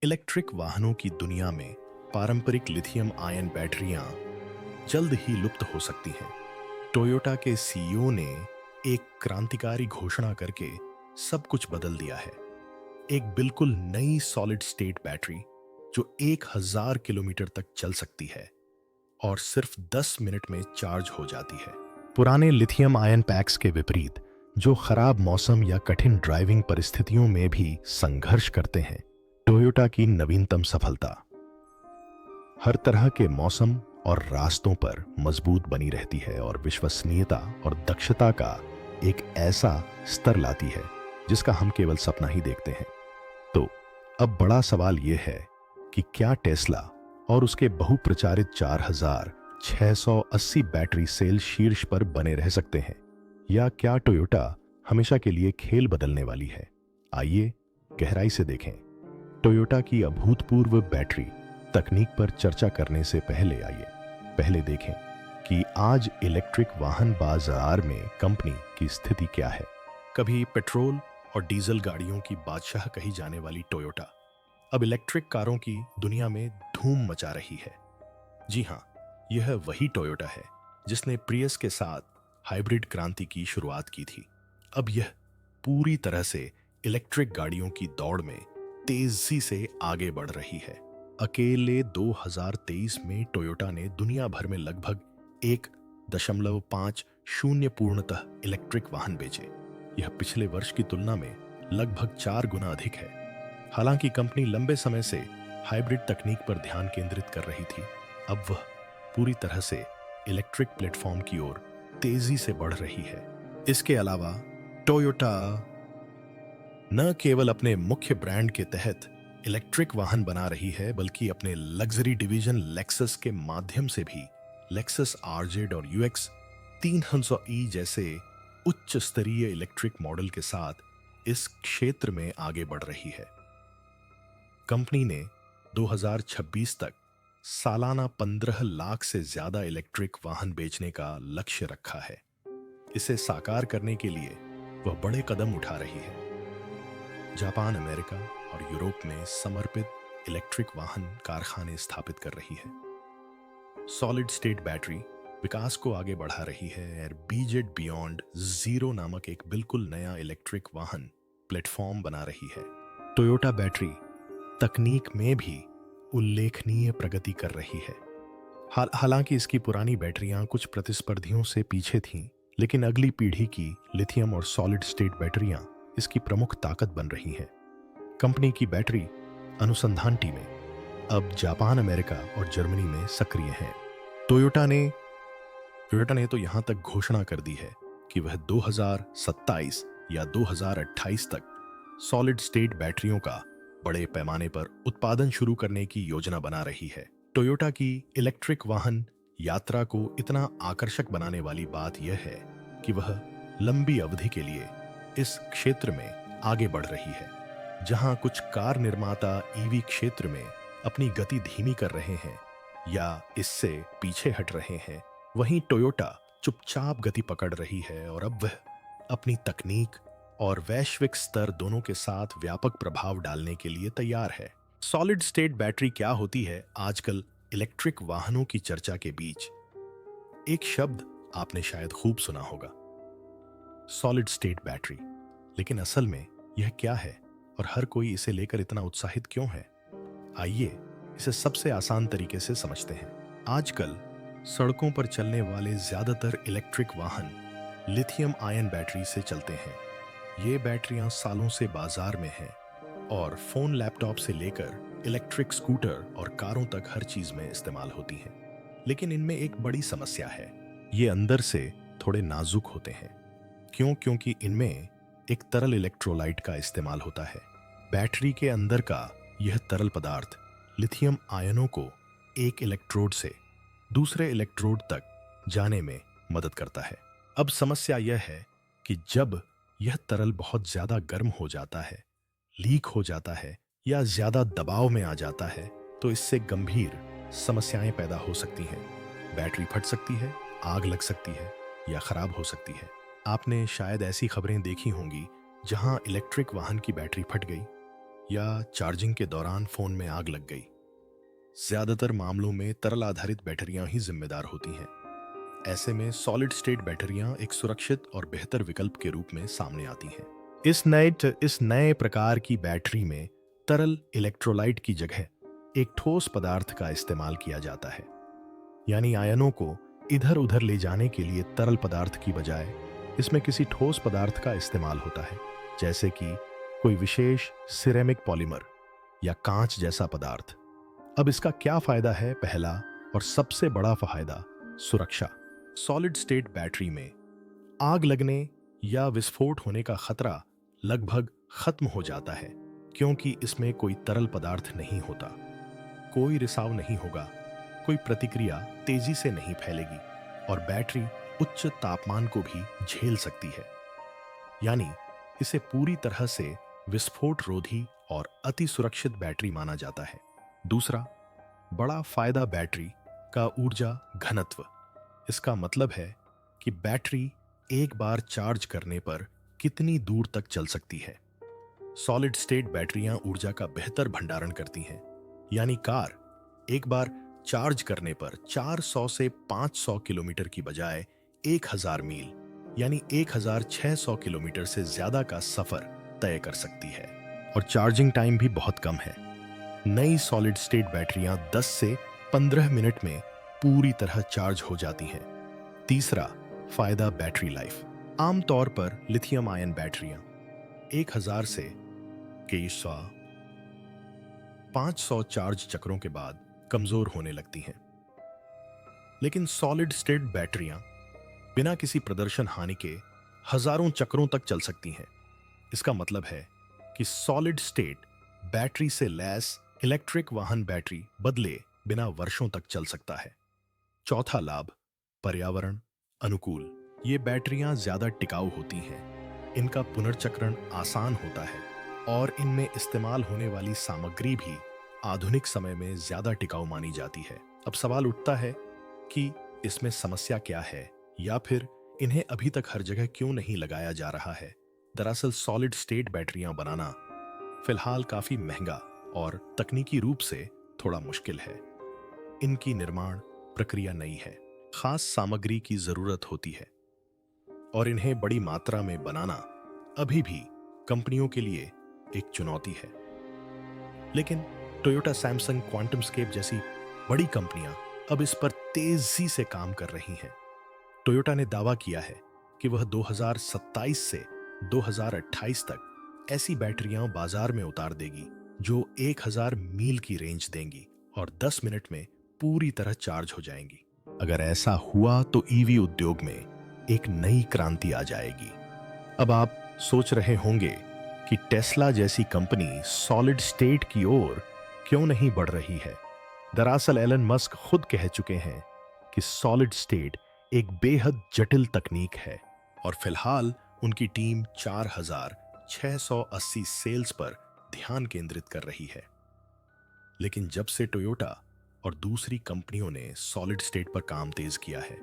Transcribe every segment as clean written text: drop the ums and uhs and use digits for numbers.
Electric वाहनों की दुनिया में पारंपरिक लिथियम आयन बैटरियां जल्द ही लुप्त हो सकती हैं। टोयोटा के सीईओ ने एक क्रांतिकारी घोषणा करके सब कुछ बदल दिया है। एक बिल्कुल नई सॉलिड स्टेट बैटरी जो 1000 किलोमीटर तक चल सकती है और सिर्फ 10 मिनट में चार्ज हो जाती है। पुराने लिथियम आयन पैक्स के विपरीत, जो खराब मौसम या कठिन ड्राइविंग परिस्थितियों में भी संघर्ष करते हैं, टोयोटा की नवीनतम सफलता हर तरह के मौसम और रास्तों पर मजबूत बनी रहती है और विश्वसनीयता और दक्षता का एक ऐसा स्तर लाती है जिसका हम केवल सपना ही देखते हैं। तो अब बड़ा सवाल यह है कि क्या टेस्ला और उसके बहुप्रचारित 4680 बैटरी सेल शीर्ष पर बने रह सकते हैं, या क्या टोयोटा हमेशा के लिए खेल बदलने वाली है? आइए गहराई से देखें। टोयोटा की अभूतपूर्व बैटरी तकनीक पर चर्चा करने से पहले देखें कि आज इलेक्ट्रिक वाहन बाजार में कंपनी की स्थिति क्या है। कभी पेट्रोल और डीजल गाड़ियों की बादशाह कही जाने वाली टोयोटा अब इलेक्ट्रिक कारों की दुनिया में धूम मचा रही है। जी हाँ, यह वही टोयोटा है जिसने प्रियस के साथ हाइब्रिड क्रांति की शुरुआत की थी। अब यह पूरी तरह से इलेक्ट्रिक गाड़ियों की दौड़ में तेजी से आगे बढ़ रही है। अकेले 2023 में टोयोटा ने दुनिया भर में लगभग 1.50 पूर्णतः इलेक्ट्रिक वाहन बेचे। यह पिछले वर्ष की तुलना में लगभग 4 गुना अधिक है। हालांकि कंपनी लंबे समय से हाइब्रिड तकनीक पर ध्यान केंद्रित कर रही थी, अब वह पूरी तरह से इलेक्ट्रिक प्लेटफॉर्म की ओर तेजी से बढ़ रही है। इसके अलावा टोयोटा न केवल अपने मुख्य ब्रांड के तहत इलेक्ट्रिक वाहन बना रही है, बल्कि अपने लग्जरी डिवीजन लेक्सस के माध्यम से भी लेक्सस आरजेड और यूएक्स 300E जैसे उच्च स्तरीय इलेक्ट्रिक मॉडल के साथ इस क्षेत्र में आगे बढ़ रही है। कंपनी ने 2026 तक सालाना 15 लाख से ज्यादा इलेक्ट्रिक वाहन बेचने का लक्ष्य रखा है। इसे साकार करने के लिए वह बड़े कदम उठा रही है। जापान, अमेरिका और यूरोप में समर्पित इलेक्ट्रिक वाहन कारखाने स्थापित कर रही है। सॉलिड स्टेट बैटरी विकास को आगे बढ़ा रही है और बीजेड बियॉन्ड जीरो नामक एक बिल्कुल नया इलेक्ट्रिक वाहन प्लेटफॉर्म बना रही है। टोयोटा बैटरी तकनीक में भी उल्लेखनीय प्रगति कर रही है। हालांकि इसकी पुरानी बैटरियां कुछ प्रतिस्पर्धियों से पीछे थीं, लेकिन अगली पीढ़ी की लिथियम और सॉलिड स्टेट बैटरियां इसकी प्रमुख ताकत बन रही हैं। कंपनी की बैटरी अनुसंधान टीमें अब जापान, अमेरिका और जर्मनी में सक्रिय हैं। टोयोटा ने तो यहां तक घोषणा कर दी है कि वह 2027 या 2028 तक सॉलिड स्टेट बैटरियों का बड़े पैमाने पर उत्पादन शुरू करने की योजना बना रही है। टोयोटा की इलेक्ट्रिक वाहन यात्रा को इतना आकर्षक बनाने वाली बात यह है कि वह लंबी अवधि के लिए इस क्षेत्र में आगे बढ़ रही है। जहां कुछ कार निर्माता ईवी क्षेत्र में अपनी गति धीमी कर रहे हैं या इससे पीछे हट रहे हैं, वहीं टोयोटा चुपचाप गति पकड़ रही है और अब वह अपनी तकनीक और वैश्विक स्तर दोनों के साथ व्यापक प्रभाव डालने के लिए तैयार है। सॉलिड स्टेट बैटरी क्या होती है? आजकल इलेक्ट्रिक वाहनों की चर्चा के बीच एक शब्द आपने शायद खूब सुना होगा, सॉलिड स्टेट बैटरी। लेकिन असल में यह क्या है और हर कोई इसे लेकर इतना उत्साहित क्यों है? आइए इसे सबसे आसान तरीके से समझते हैं। आजकल सड़कों पर चलने वाले ज्यादातर इलेक्ट्रिक वाहन लिथियम आयन बैटरी से चलते हैं। ये बैटरियां सालों से बाजार में हैं और फोन, लैपटॉप से लेकर इलेक्ट्रिक स्कूटर और कारों तक हर चीज में इस्तेमाल होती हैं। लेकिन इनमें एक बड़ी समस्या है, ये अंदर से थोड़े नाजुक होते हैं। क्योंकि इनमें एक तरल इलेक्ट्रोलाइट का इस्तेमाल होता है। बैटरी के अंदर का यह तरल पदार्थ लिथियम आयनों को एक इलेक्ट्रोड से दूसरे इलेक्ट्रोड तक जाने में मदद करता है। अब समस्या यह है कि जब यह तरल बहुत ज्यादा गर्म हो जाता है, लीक हो जाता है या ज्यादा दबाव में आ जाता है, तो इससे गंभीर समस्याएं पैदा हो सकती हैं। बैटरी फट सकती है, आग लग सकती है या खराब हो सकती है। आपने शायद ऐसी खबरें देखी होंगी जहां इलेक्ट्रिक वाहन की बैटरी फट गई या चार्जिंग के दौरान फोन में आग लग गई। ज्यादातर मामलों में तरल आधारित बैटरियां ही जिम्मेदार होती हैं। ऐसे में सॉलिड स्टेट बैटरियां एक सुरक्षित और बेहतर विकल्प के रूप में सामने आती हैं। इस नए प्रकार की बैटरी में तरल इलेक्ट्रोलाइट की जगह एक ठोस पदार्थ का इस्तेमाल किया जाता है। यानी आयनों को इधर उधर ले जाने के लिए तरल पदार्थ की बजाय इसमें किसी ठोस पदार्थ का इस्तेमाल होता है, जैसे कि कोई विशेष सिरेमिक पॉलीमर या कांच जैसा पदार्थ। अब इसका क्या फायदा है? पहला और सबसे बड़ा फायदा, सुरक्षा। सॉलिड स्टेट बैटरी में आग लगने या विस्फोट होने का खतरा लगभग खत्म हो जाता है, क्योंकि इसमें कोई तरल पदार्थ नहीं होता। कोई रिसाव नहीं होगा, कोई प्रतिक्रिया तेजी से नहीं फैलेगी और बैटरी उच्च तापमान को भी झेल सकती है। यानी इसे पूरी तरह से विस्फोट रोधी और अति सुरक्षित बैटरी माना जाता है। दूसरा बड़ा फायदा, बैटरी का ऊर्जा घनत्व। इसका मतलब है कि बैटरी एक बार चार्ज करने पर कितनी दूर तक चल सकती है। सॉलिड स्टेट बैटरियां ऊर्जा का बेहतर भंडारण करती हैं। यानी कार एक बार चार्ज करने पर 400 से 500 किलोमीटर की बजाय 1000 मील यानी 1600 किलोमीटर से ज्यादा का सफर तय कर सकती है। और चार्जिंग टाइम भी बहुत कम है। नई सॉलिड स्टेट बैटरियां 10 से 15 मिनट में पूरी तरह चार्ज हो जाती हैं। तीसरा फायदा, बैटरी लाइफ। आमतौर पर लिथियम आयन बैटरियां 1000 से 500 चार्ज चक्रों के बाद कमजोर होने लगती हैं। लेकिन सॉलिड स्टेट बैटरियां बिना किसी प्रदर्शन हानि के हजारों चक्रों तक चल सकती हैं। इसका मतलब है कि सॉलिड स्टेट बैटरी से लैस इलेक्ट्रिक वाहन बैटरी बदले बिना वर्षों तक चल सकता है। चौथा लाभ, पर्यावरण अनुकूल। ये बैटरियां ज्यादा टिकाऊ होती हैं, इनका पुनर्चक्रण आसान होता है और इनमें इस्तेमाल होने वाली सामग्री भी आधुनिक समय में ज्यादा टिकाऊ मानी जाती है। अब सवाल उठता है कि इसमें समस्या क्या है, या फिर इन्हें अभी तक हर जगह क्यों नहीं लगाया जा रहा है। दरअसल सॉलिड स्टेट बैटरियां बनाना फिलहाल काफी महंगा और तकनीकी रूप से थोड़ा मुश्किल है। इनकी निर्माण प्रक्रिया नई है, खास सामग्री की जरूरत होती है और इन्हें बड़ी मात्रा में बनाना अभी भी कंपनियों के लिए एक चुनौती है। लेकिन टोयोटा, सैमसंग, क्वांटमस्केप जैसी बड़ी कंपनियां अब इस पर तेजी से काम कर रही हैं। टोयोटा ने दावा किया है कि वह 2027 से 2028 तक ऐसी बैटरियां बाजार में उतार देगी जो 1000 मील की रेंज देंगी और 10 मिनट में पूरी तरह चार्ज हो जाएंगी। अगर ऐसा हुआ तो ईवी उद्योग में एक नई क्रांति आ जाएगी। अब आप सोच रहे होंगे कि टेस्ला जैसी कंपनी सॉलिड स्टेट की ओर क्यों नहीं बढ़ रही है। दरअसल एलन मस्क खुद कह चुके हैं कि सॉलिड स्टेट एक बेहद जटिल तकनीक है और फिलहाल उनकी टीम 4680 सेल्स पर ध्यान केंद्रित कर रही है। लेकिन जब से टोयोटा और दूसरी कंपनियों ने सॉलिड स्टेट पर काम तेज किया है,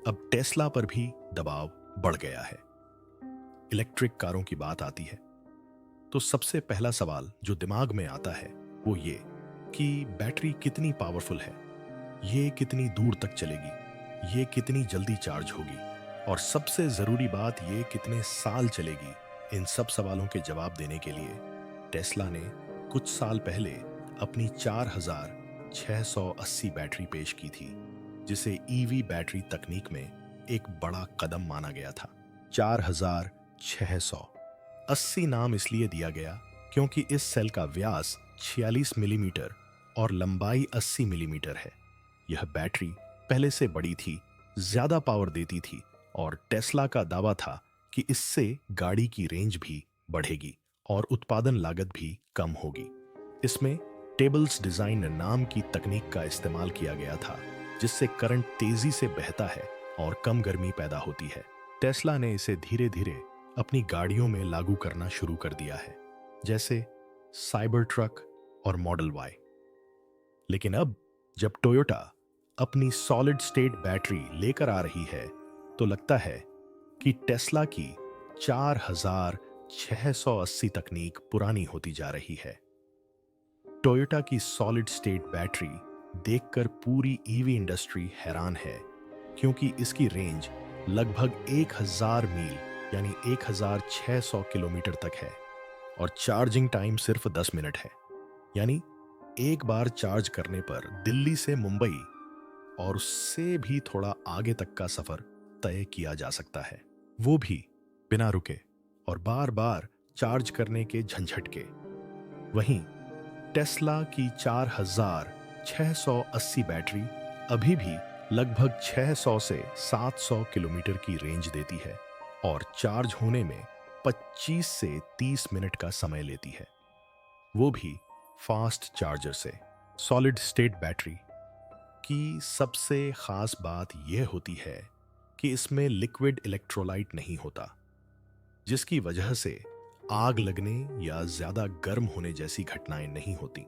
अब टेस्ला पर भी दबाव बढ़ गया है। इलेक्ट्रिक कारों की बात आती है तो सबसे पहला सवाल जो दिमाग में आता है वो ये कि बैटरी कितनी पावरफुल है, ये कितनी दूर तक चलेगी, ये कितनी जल्दी चार्ज होगी और सबसे जरूरी बात ये कितने साल चलेगी। इन सब सवालों के जवाब देने के लिए टेस्ला ने कुछ साल पहले अपनी 4680 बैटरी पेश की थी, जिसे ईवी बैटरी तकनीक में एक बड़ा कदम माना गया था। 4680 नाम इसलिए दिया गया क्योंकि इस सेल का व्यास 46 मिलीमीटर और लंबाई 80 मिलीमीटर है। यह बैटरी पहले से बड़ी थी, ज्यादा पावर देती थी और टेस्ला का दावा था कि इससे गाड़ी की रेंज भी बढ़ेगी और उत्पादन लागत भी कम होगी। इसमें टेबल्स डिजाइन नाम की तकनीक का इस्तेमाल किया गया था, जिससे करंट तेजी से बहता है और कम गर्मी पैदा होती है। टेस्ला ने इसे धीरे धीरे अपनी गाड़ियों में लागू करना शुरू कर दिया है, जैसे साइबर ट्रक और मॉडल वाई। लेकिन अब जब टोयोटा अपनी सॉलिड स्टेट बैटरी लेकर आ रही है तो लगता है कि टेस्ला की 4000 680 तकनीक पुरानी होती जा रही है। टोयोटा की सॉलिड स्टेट बैटरी देखकर पूरी ईवी इंडस्ट्री हैरान है, क्योंकि इसकी रेंज लगभग 1000 मील यानी 1600 किलोमीटर तक है और चार्जिंग टाइम सिर्फ 10 मिनट है। यानी एक बार चार्ज करने पर दिल्ली से मुंबई और उससे भी थोड़ा आगे तक का सफर तय किया जा सकता है, वो भी बिना रुके और बार बार चार्ज करने के झंझट के। वहीं टेस्ला की 4680 बैटरी अभी भी लगभग 600 से 700 किलोमीटर की रेंज देती है और चार्ज होने में 25 से 30 मिनट का समय लेती है, वो भी फास्ट चार्जर से। सॉलिड स्टेट बैटरी की सबसे खास बात यह होती है कि इसमें लिक्विड इलेक्ट्रोलाइट नहीं होता, जिसकी वजह से आग लगने या ज्यादा गर्म होने जैसी घटनाएं नहीं होती।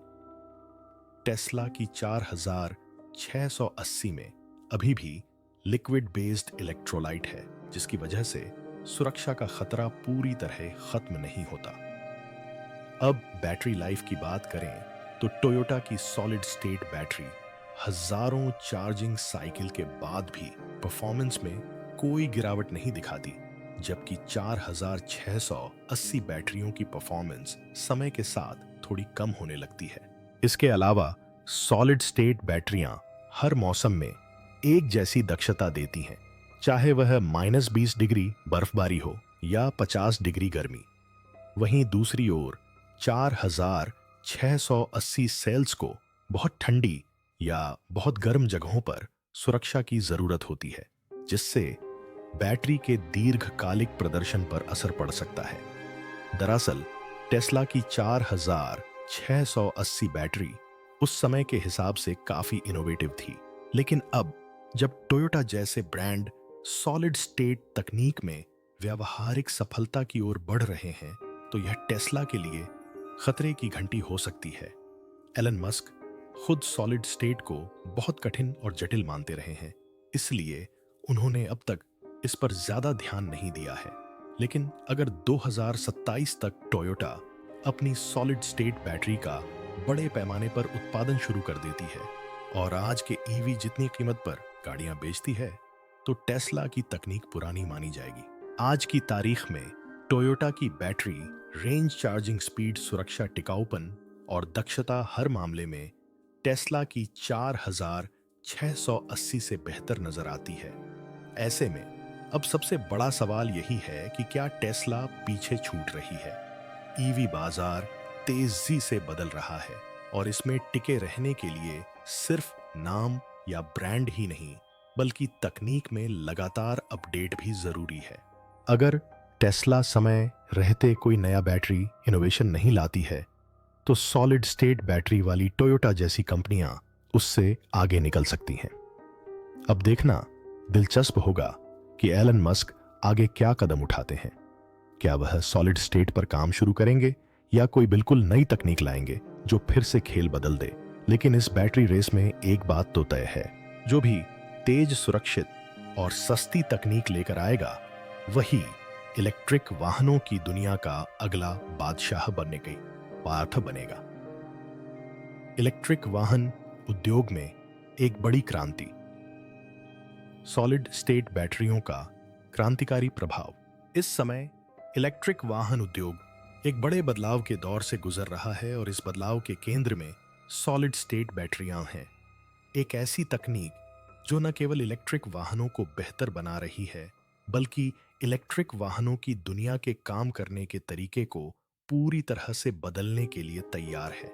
टेस्ला की 4680 में अभी भी लिक्विड बेस्ड इलेक्ट्रोलाइट है, जिसकी वजह से सुरक्षा का खतरा पूरी तरह खत्म नहीं होता। अब बैटरी लाइफ की बात करें तो टोयोटा की सॉलिड स्टेट बैटरी हजारों चार्जिंग साइकिल के बाद भी परफॉर्मेंस में कोई गिरावट नहीं दिखाती, जबकि 4680 बैटरियों की परफॉर्मेंस समय के साथ थोड़ी कम होने लगती है। इसके अलावा सॉलिड स्टेट बैटरियां हर मौसम में एक जैसी दक्षता देती हैं, चाहे वह -20 डिग्री बर्फबारी हो या 50 डिग्री गर्मी। वहीं दूसरी ओर 4680 सेल्स को बहुत ठंडी या बहुत गर्म जगहों पर सुरक्षा की जरूरत होती है, जिससे बैटरी के दीर्घकालिक प्रदर्शन पर असर पड़ सकता है। दरअसल टेस्ला की 4680 बैटरी उस समय के हिसाब से काफी इनोवेटिव थी, लेकिन अब जब टोयोटा जैसे ब्रांड सॉलिड स्टेट तकनीक में व्यावहारिक सफलता की ओर बढ़ रहे हैं, तो यह टेस्ला के लिए खतरे की घंटी हो सकती है। एलन मस्क खुद सॉलिड स्टेट को बहुत कठिन और जटिल मानते रहे हैं, इसलिए उन्होंने अब तक इस पर ज्यादा ध्यान नहीं दिया है। लेकिन अगर 2027 तक टोयोटा अपनी सॉलिड स्टेट बैटरी का बड़े पैमाने पर उत्पादन शुरू कर देती है और आज के ईवी जितनी कीमत पर गाड़ियां बेचती है, तो टेस्ला की तकनीक पुरानी मानी जाएगी। आज की तारीख में टोयोटा की बैटरी रेंज, चार्जिंग स्पीड, सुरक्षा, टिकाऊपन और दक्षता हर मामले में टेस्ला की 4680 से बेहतर नजर आती है। ऐसे में अब सबसे बड़ा सवाल यही है कि क्या टेस्ला पीछे छूट रही है? ईवी बाजार तेजी से बदल रहा है और इसमें टिके रहने के लिए सिर्फ नाम या ब्रांड ही नहीं, बल्कि तकनीक में लगातार अपडेट भी जरूरी है। अगर टेस्ला समय रहते कोई नया बैटरी इनोवेशन नहीं लाती है, तो सॉलिड स्टेट बैटरी वाली टोयोटा जैसी कंपनियां उससे आगे निकल सकती हैं। अब देखना दिलचस्प होगा कि एलन मस्क आगे क्या कदम उठाते हैं। क्या वह सॉलिड स्टेट पर काम शुरू करेंगे या कोई बिल्कुल नई तकनीक लाएंगे जो फिर से खेल बदल दे? लेकिन इस बैटरी रेस में एक बात तो तय है, जो भी तेज, सुरक्षित और सस्ती तकनीक लेकर आएगा, वही इलेक्ट्रिक वाहनों की दुनिया का अगला बादशाह बनने की पार्थ बनेगा। इलेक्ट्रिक वाहन उद्योग में एक बड़ी क्रांति। सॉलिड स्टेट बैटरियों का क्रांतिकारी प्रभाव। इस समय इलेक्ट्रिक वाहन उद्योग एक बड़े बदलाव के दौर से गुजर रहा है और इस बदलाव के केंद्र में सॉलिड स्टेट बैटरियां हैं। एक ऐसी तकनीक जो न केवल इलेक्ट्रिक वाहनों को बेहतर बना रही है, बल्कि इलेक्ट्रिक वाहनों की दुनिया के काम करने के तरीके को पूरी तरह से बदलने के लिए तैयार है।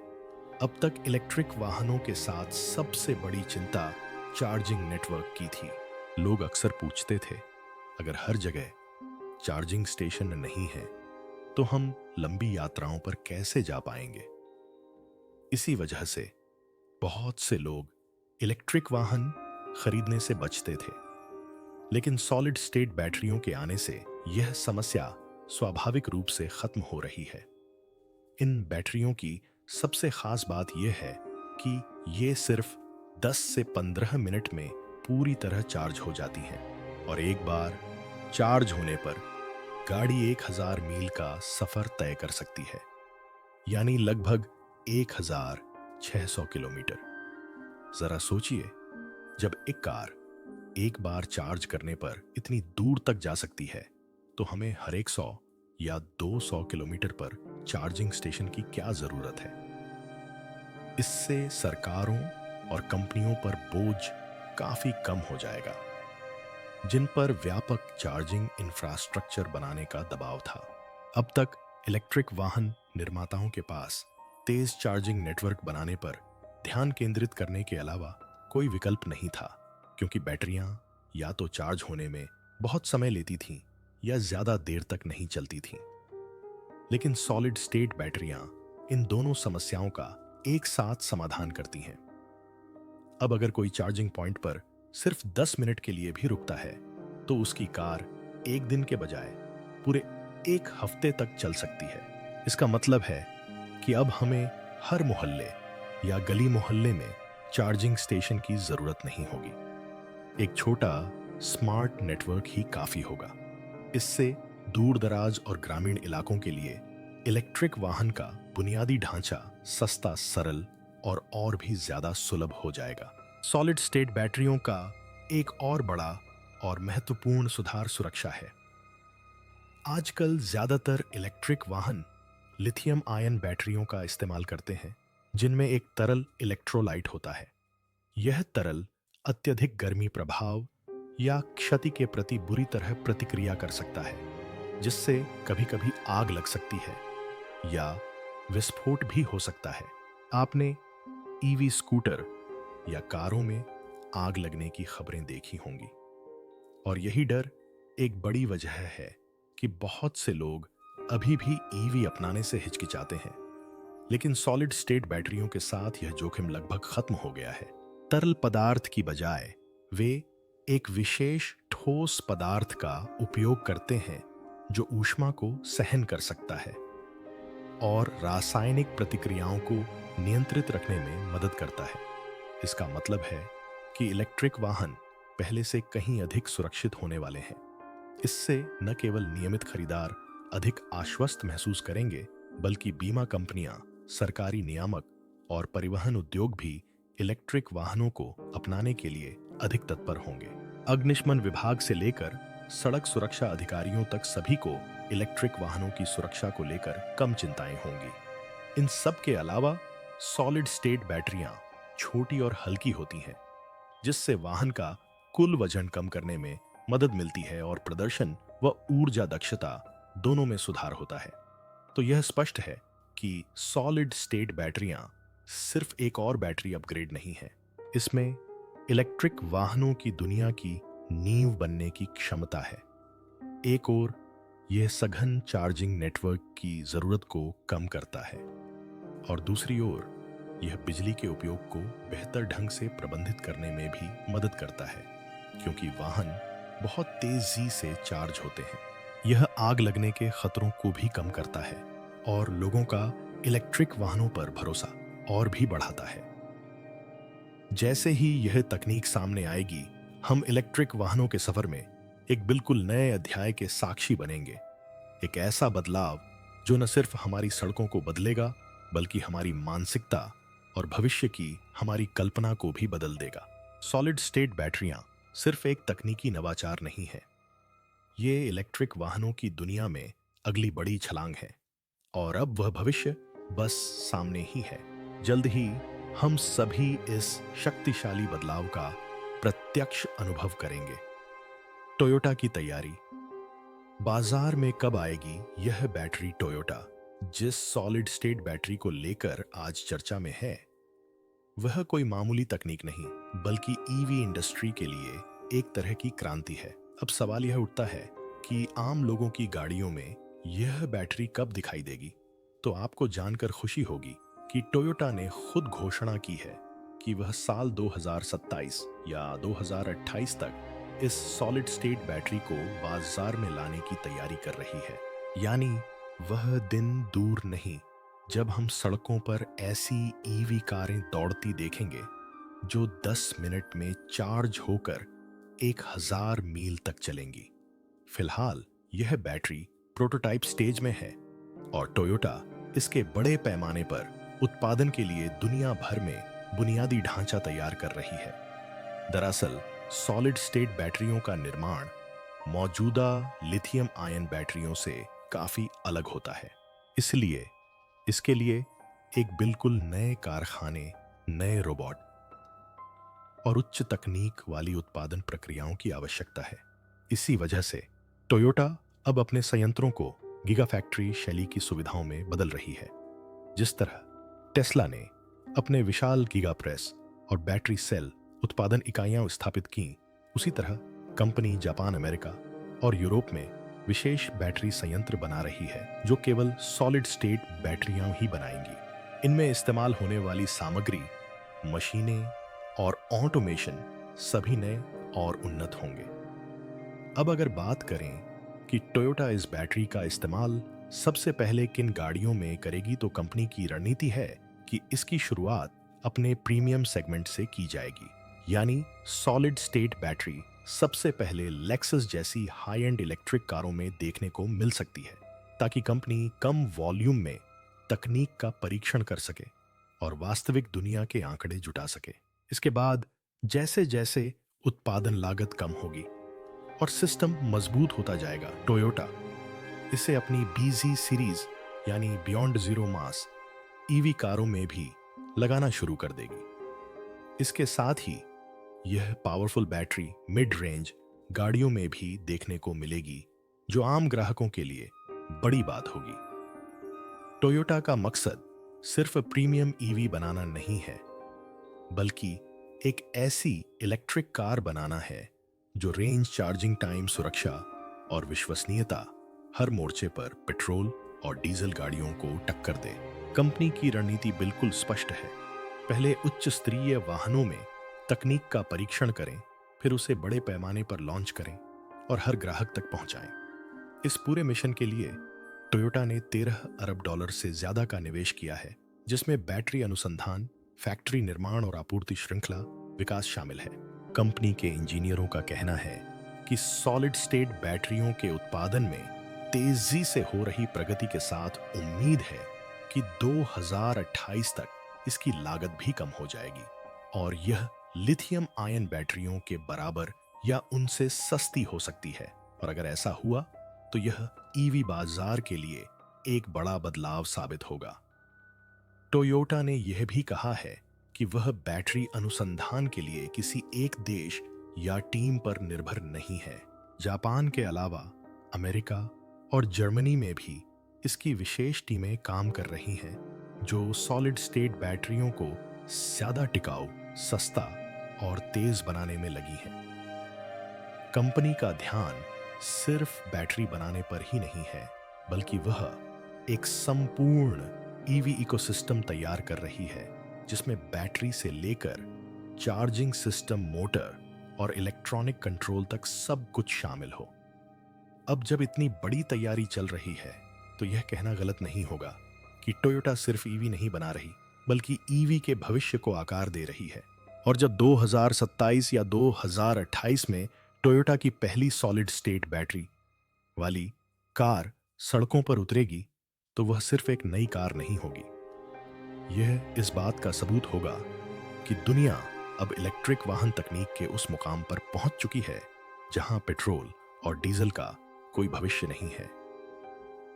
अब तक इलेक्ट्रिक वाहनों के साथ सबसे बड़ी चिंता चार्जिंग नेटवर्क की थी। लोग अक्सर पूछते थे, अगर हर जगह चार्जिंग स्टेशन नहीं है तो हम लंबी यात्राओं पर कैसे जा पाएंगे? इसी वजह से बहुत से लोग इलेक्ट्रिक वाहन खरीदने से बचते थे। लेकिन सॉलिड स्टेट बैटरियों के आने से यह समस्या स्वाभाविक रूप से खत्म हो रही है। इन बैटरियों की सबसे खास बात यह है कि ये सिर्फ 10 से 15 मिनट में पूरी तरह चार्ज हो जाती हैं और एक बार चार्ज होने पर गाड़ी 1000 मील का सफर तय कर सकती है, यानी लगभग 1600 किलोमीटर। जरा सोचिए, जब एक कार एक बार चार्ज करने पर इतनी दूर तक जा सकती है, तो हमें हर 100 या 200 किलोमीटर पर चार्जिंग स्टेशन की क्या जरूरत है। इससे सरकारों और कंपनियों पर बोझ काफी कम हो जाएगा, जिन पर व्यापक चार्जिंग इंफ्रास्ट्रक्चर बनाने का दबाव था। अब तक इलेक्ट्रिक वाहन निर्माताओं के पास तेज चार्जिंग नेटवर्क बनाने पर ध्यान केंद्रित करने के अलावा कोई विकल्प नहीं था, क्योंकि बैटरियां या तो चार्ज होने में बहुत समय लेती थीं या ज्यादा देर तक नहीं चलती थीं। लेकिन सॉलिड स्टेट बैटरियां इन दोनों समस्याओं का एक साथ समाधान करती हैं। अब अगर कोई चार्जिंग पॉइंट पर सिर्फ 10 मिनट के लिए भी रुकता है, तो उसकी कार एक दिन के बजाय पूरे एक हफ्ते तक चल सकती है। इसका मतलब है कि अब हमें हर मोहल्ले या गली मोहल्ले में चार्जिंग स्टेशन की जरूरत नहीं होगी। एक छोटा स्मार्ट नेटवर्क ही काफी होगा। इससे दूर दराज और ग्रामीण इलाकों के लिए इलेक्ट्रिक वाहन का बुनियादी ढांचा सस्ता, सरल और भी ज्यादा सुलभ हो जाएगा। सॉलिड स्टेट बैटरियों का एक और बड़ा और महत्वपूर्ण सुधार सुरक्षा है। आजकल ज्यादातर इलेक्ट्रिक वाहन लिथियम आयन बैटरियों का इस्तेमाल करते हैं, जिनमें एक तरल इलेक्ट्रोलाइट होता है। यह तरल अत्यधिक गर्मी प्रभाव या क्षति के प्रति बुरी तरह प्रतिक्रिया कर सकता है, जिससे कभी-कभी आग लग सकती है या विस्फोट भी हो सकता है। आपने ईवी स्कूटर या कारों में आग लगने की खबरें देखी होंगी, और यही डर एक बड़ी वजह है कि बहुत से लोग अभी भी ईवी अपनाने से हिचकिचाते हैं। लेकिन सॉलिड स्टेट बैटरियों के साथ यह जोखिम लगभग खत्म हो गया है। तरल पदार्थ की बजाय वे एक विशेष ठोस पदार्थ का उपयोग करते हैं जो ऊष्मा को सहन कर सकता है और रासायनिक प्रतिक्रियाओं को नियंत्रित रखने में मदद करता है। इसका मतलब है कि इलेक्ट्रिक वाहन पहले से कहीं अधिक सुरक्षित होने वाले हैं। इससे न केवल नियमित खरीदार अधिक आश्वस्त महसूस करेंगे, बल्कि बीमा कंपनियां, सरकारी नियामक और परिवहन उद्योग भी इलेक्ट्रिक वाहनों को अपनाने के लिए अधिक तत्पर होंगे। अग्निशमन विभाग से लेकर सड़क सुरक्षा अधिकारियों तक सभी को इलेक्ट्रिक वाहनों की सुरक्षा को लेकर कम चिंताएं होंगी। इन सब के अलावा सॉलिड स्टेट बैटरियां छोटी और हल्की होती हैं, जिससे वाहन का कुल वजन कम करने में मदद मिलती है और प्रदर्शन व ऊर्जा दक्षता दोनों में सुधार होता है। तो यह स्पष्ट है कि सॉलिड स्टेट बैटरियां सिर्फ एक और बैटरी अपग्रेड नहीं है, इसमें इलेक्ट्रिक वाहनों की दुनिया की नींव बनने की क्षमता है। एक ओर यह सघन चार्जिंग नेटवर्क की जरूरत को कम करता है, और दूसरी ओर यह बिजली के उपयोग को बेहतर ढंग से प्रबंधित करने में भी मदद करता है, क्योंकि वाहन बहुत तेजी से चार्ज होते हैं। यह आग लगने के खतरों को भी कम करता है और लोगों का इलेक्ट्रिक वाहनों पर भरोसा और भी बढ़ाता है। जैसे ही यह तकनीक सामने आएगी, हम इलेक्ट्रिक वाहनों के सफर में एक बिल्कुल नए अध्याय के साक्षी बनेंगे। एक ऐसा बदलाव जो न सिर्फ हमारी सड़कों को बदलेगा, बल्कि हमारी मानसिकता और भविष्य की हमारी कल्पना को भी बदल देगा। सॉलिड स्टेट बैटरियां सिर्फ एक तकनीकी नवाचार नहीं है, ये इलेक्ट्रिक वाहनों की दुनिया में अगली बड़ी छलांग है, और अब वह भविष्य बस सामने ही है। जल्द ही हम सभी इस शक्तिशाली बदलाव का प्रत्यक्ष अनुभव करेंगे। टोयोटा की तैयारी। बाजार में कब आएगी यह बैटरी टोयोटा जिस सॉलिड स्टेट बैटरी को लेकर आज चर्चा में है, वह कोई मामूली तकनीक नहीं, बल्कि ईवी इंडस्ट्री के लिए एक तरह की क्रांति है। अब सवाल यह उठता है कि आम लोगों की गाड़ियों में यह बैटरी कब दिखाई देगी। तो आपको जानकर खुशी होगी कि टोयोटा ने खुद घोषणा की है कि वह साल 2027 या 2028 तक इस सॉलिड स्टेट बैटरी को बाजार में लाने की तैयारी कर रही है। यानी वह दिन दूर नहीं जब हम सड़कों पर ऐसी ईवी कारें दौड़ती देखेंगे जो 10 मिनट में चार्ज होकर 1000 मील तक चलेंगी। फिलहाल यह बैटरी प्रोटोटाइप स्टेज में है और टोयोटा इसके बड़े पैमाने पर उत्पादन के लिए दुनिया भर में बुनियादी ढांचा तैयार कर रही है। दरअसल सॉलिड स्टेट बैटरियों का निर्माण मौजूदा लिथियम आयन बैटरियों से काफी अलग होता है, इसलिए इसके लिए एक बिल्कुल नए कारखाने, नए रोबोट और उच्च तकनीक वाली उत्पादन प्रक्रियाओं की आवश्यकता है। इसी वजह से टोयोटा अब अपने संयंत्रों को गीगा फैक्ट्री शैली की सुविधाओं में बदल रही है। जिस तरह टेस्ला ने अपने विशाल गीगा प्रेस और बैटरी सेल उत्पादन इकाइयां स्थापित की, उसी तरह कंपनी जापान, अमेरिका और यूरोप में विशेष बैटरी संयंत्र बना रही है जो केवल सॉलिड स्टेट बैटरियां ही बनाएंगी। इनमें इस्तेमाल होने वाली सामग्री, मशीनें और ऑटोमेशन सभी नए और उन्नत होंगे। अब अगर बात करें कि टोयोटा इस बैटरी का इस्तेमाल सबसे पहले किन गाड़ियों में करेगी, तो कंपनी की रणनीति है कि इसकी शुरुआत अपने प्रीमियम सेगमेंट से की जाएगी, यानी सॉलिड स्टेट बैटरी सबसे पहले लेक्सस जैसी हाई एंड इलेक्ट्रिक कारों में देखने को मिल सकती है, ताकि कंपनी कम वॉल्यूम में तकनीक का परीक्षण कर सके और वास्तविक दुनिया के आंकड़े जुटा सके। इसके बाद जैसे जैसे उत्पादन लागत कम होगी और सिस्टम मजबूत होता जाएगा, टोयोटा इसे अपनी BZ सीरीज यानी बियॉन्ड जीरो मास ईवी कारों में भी लगाना शुरू कर देगी। इसके साथ ही यह पावरफुल बैटरी मिड रेंज गाड़ियों में भी देखने को मिलेगी, जो आम ग्राहकों के लिए बड़ी बात होगी। टोयोटा का मकसद सिर्फ प्रीमियम ईवी बनाना नहीं है, बल्कि एक ऐसी इलेक्ट्रिक कार बनाना है जो रेंज, चार्जिंग टाइम, सुरक्षा और विश्वसनीयता हर मोर्चे पर पेट्रोल और डीजल गाड़ियों को टक्कर दे। कंपनी की रणनीति बिल्कुल स्पष्ट है। पहले उच्च स्तरीय वाहनों में तकनीक का परीक्षण करें, फिर उसे बड़े पैमाने पर लॉन्च करें और हर ग्राहक तक पहुंचाएं। इस पूरे मिशन के लिए टोयोटा ने $13 अरब से ज्यादा का निवेश किया है, जिसमें बैटरी अनुसंधान, फैक्ट्री निर्माण और आपूर्ति श्रृंखला विकास शामिल है। कंपनी के इंजीनियरों का कहना है कि सॉलिड स्टेट बैटरियों के उत्पादन में तेजी से हो रही प्रगति के साथ उम्मीद है कि 2028 तक इसकी लागत भी कम हो जाएगी और यह लिथियम आयन बैटरियों के बराबर या उनसे सस्ती हो सकती है। और अगर ऐसा हुआ तो यह ईवी बाजार के लिए एक बड़ा बदलाव साबित होगा। टोयोटा ने यह भी कहा है कि वह बैटरी अनुसंधान के लिए किसी एक देश या टीम पर निर्भर नहीं है। जापान के अलावा अमेरिका और जर्मनी में भी इसकी विशेष टीमें काम कर रही हैं, जो सॉलिड स्टेट बैटरियों को ज्यादा टिकाऊ, सस्ता और तेज बनाने में लगी हैं। कंपनी का ध्यान सिर्फ बैटरी बनाने पर ही नहीं है, बल्कि वह एक संपूर्ण ईवी इकोसिस्टम तैयार कर रही है, जिसमें बैटरी से लेकर चार्जिंग सिस्टम, मोटर और इलेक्ट्रॉनिक कंट्रोल तक सब कुछ शामिल हो। अब जब इतनी बड़ी तैयारी चल रही है, तो यह कहना गलत नहीं होगा कि टोयोटा सिर्फ ईवी नहीं बना रही, बल्कि ईवी के भविष्य को आकार दे रही है। और जब 2027 या 2028 में टोयोटा की पहली सॉलिड स्टेट बैटरी वाली कार सड़कों पर उतरेगी, तो वह सिर्फ एक नई कार नहीं होगी। यह इस बात का सबूत होगा कि दुनिया अब इलेक्ट्रिक वाहन तकनीक के उस मुकाम पर पहुंच चुकी है जहां पेट्रोल और डीजल का कोई भविष्य नहीं है।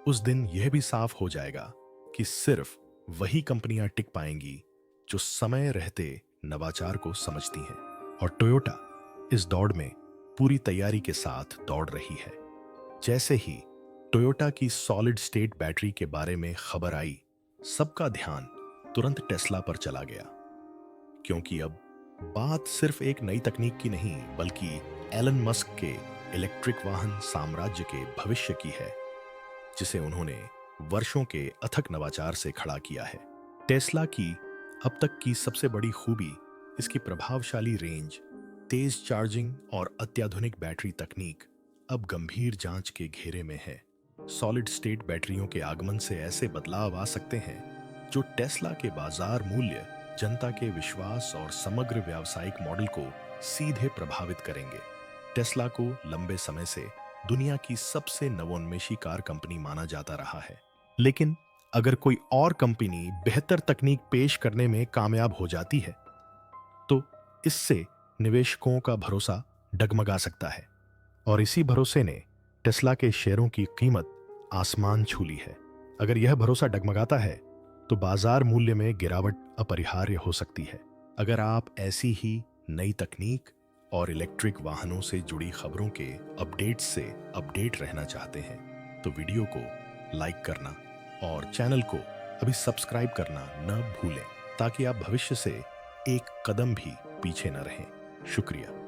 उस दिन यह भी साफ हो जाएगा कि सिर्फ वही कंपनियां टिक पाएंगी जो समय रहते नवाचार को समझती हैं। और टोयोटा इस दौड़ में पूरी तैयारी के साथ दौड़ रही है। जैसे ही टोयोटा की सॉलिड स्टेट बैटरी के बारे में खबर आई, सबका ध्यान तुरंत टेस्ला पर चला गया, क्योंकि अब बात सिर्फ एक नई तकनीक की नहीं, बल्कि एलन मस्क के इलेक्ट्रिक वाहन साम्राज्य के भविष्य की है, जिसे उन्होंने वर्षों के अथक नवाचार से खड़ा किया है। टेस्ला की अब तक की सबसे बड़ी खूबी इसकी प्रभावशाली रेंज, तेज चार्जिंग और अत्याधुनिक बैटरी तकनीक अब गंभीर जांच के घेरे में है। सॉलिड स्टेट बैटरियों के आगमन से ऐसे बदलाव आ सकते हैं जो टेस्ला के बाजार मूल्य, जनता के विश्वास और समग्र व्यावसायिक मॉडल को सीधे प्रभावित करेंगे। टेस्ला को लंबे समय से दुनिया की सबसे नवोन्मेषी कार कंपनी माना जाता रहा है। लेकिन अगर कोई और कंपनी बेहतर तकनीक पेश करने में कामयाब हो जाती है, तो इससे निवेशकों का भरोसा डगमगा सकता है। और इसी भरोसे ने टेस्ला के शेयरों की कीमत आसमान छू ली है। अगर यह भरोसा डगमगाता है, तो बाजार मूल्य में गिरावट अपरिहार्य हो सकती है। अगर आप ऐसी ही नई तकनीक और इलेक्ट्रिक वाहनों से जुड़ी खबरों के अपडेट्स से अपडेट रहना चाहते हैं, तो वीडियो को लाइक करना और चैनल को अभी सब्सक्राइब करना न भूलें, ताकि आप भविष्य से एक कदम भी पीछे न रहें। शुक्रिया।